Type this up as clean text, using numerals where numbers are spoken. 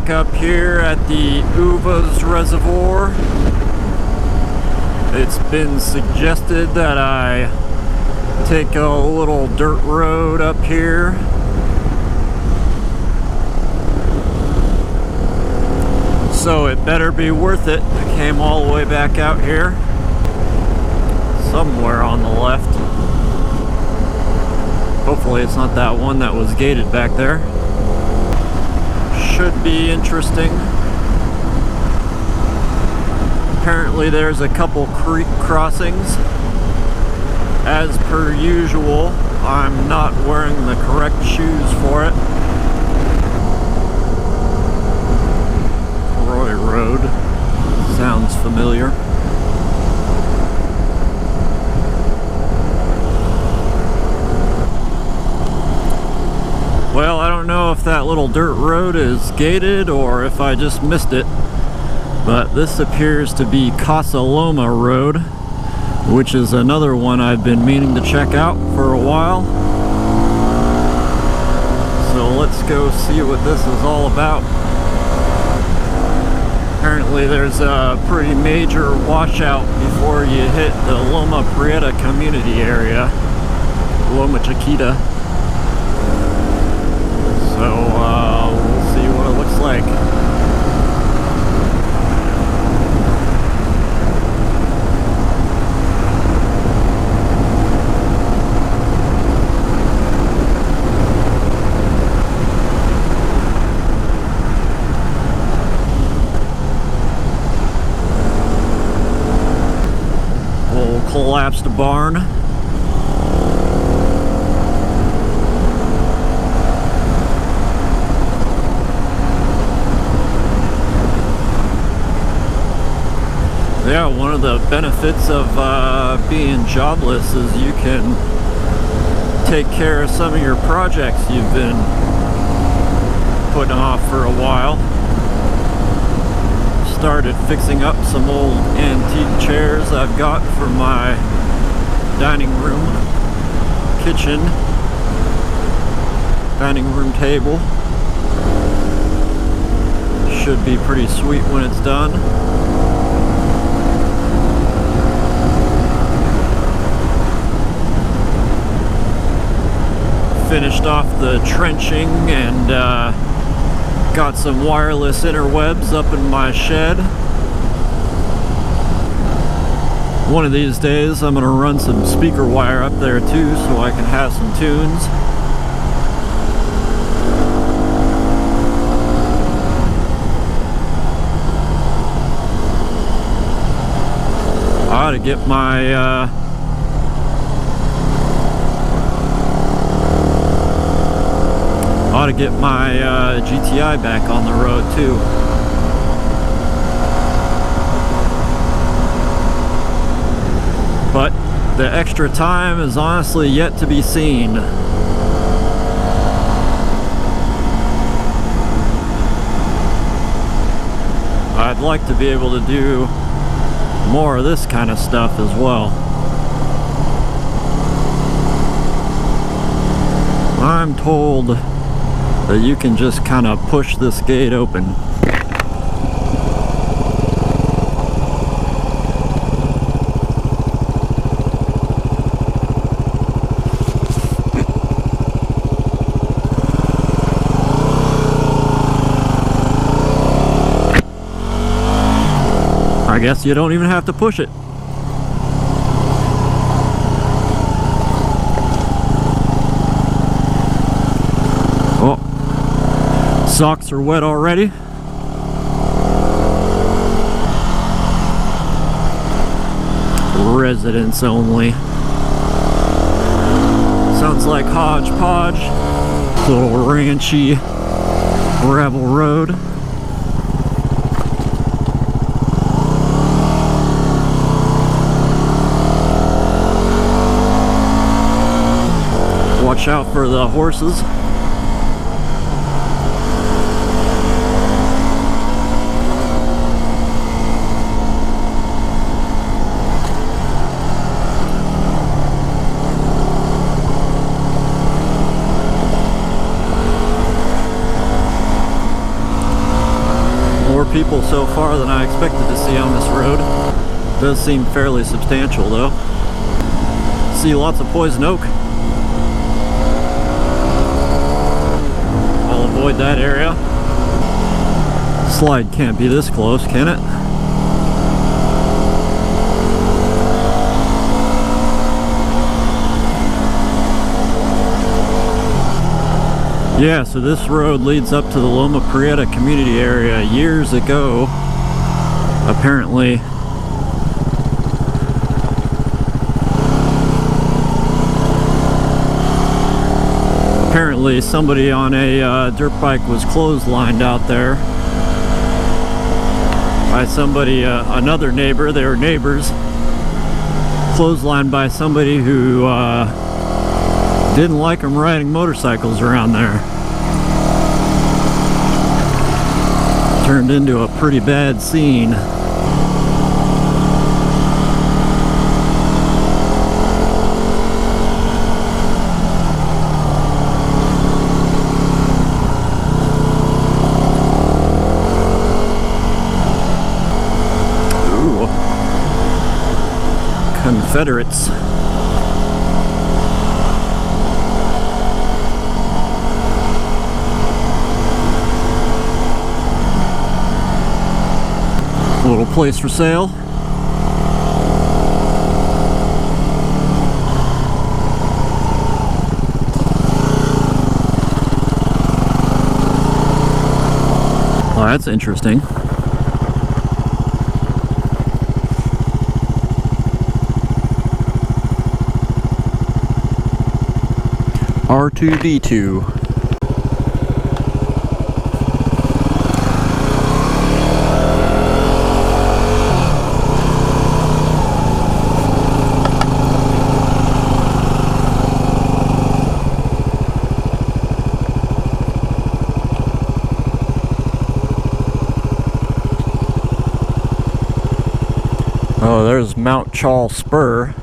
back up here at the Uvas Reservoir. It's been suggested that I take a little dirt road up here. So it better be worth it. I came all the way back out here. Somewhere on the left. Hopefully it's not that one that was gated back there. Should be interesting. Apparently there's a couple creek crossings. As per usual, I'm not wearing the correct shoes for it. Roy Road. Sounds familiar. Well, I don't know if that little dirt road is gated or if I just missed it, but this appears to be Casa Loma Road, which is another one I've been meaning to check out for a while. So let's go see what this is all about. Apparently there's a pretty major washout before you hit the Loma Prieta community area, Loma Chiquita. So we'll see what it looks like. Old collapsed barn. Yeah, one of the benefits of being jobless is you can take care of some of your projects you've been putting off for a while. Started fixing up some old antique chairs I've got for my dining room, kitchen, dining room table. Should be pretty sweet when it's done. Finished off the trenching and got some wireless interwebs up in my shed. One of these days I'm going to run some speaker wire up there too so I can have some tunes. I ought to get my GTI back on the road too. But the extra time is honestly yet to be seen. I'd like to be able to do more of this kind of stuff as well. I'm told that you can just kind of push this gate open. I guess you don't even have to push it. Socks are wet already. Residents only. Sounds like hodgepodge. Little ranchy gravel road. Watch out for the horses. people so far than I expected to see on this road. Does seem fairly substantial though. See lots of poison oak. I'll avoid that area. Slide can't be this close, can it? Yeah, so this road leads up to the Loma Prieta community area years ago. Apparently somebody on a dirt bike was clotheslined out there by somebody, another neighbor. They were neighbors. Clotheslined by somebody who didn't like them riding motorcycles around there. Turned into a pretty bad scene. Ooh. Confederates. Little place for sale. Oh, that's interesting. R2V2. Oh, there's Mount Chaul Spur.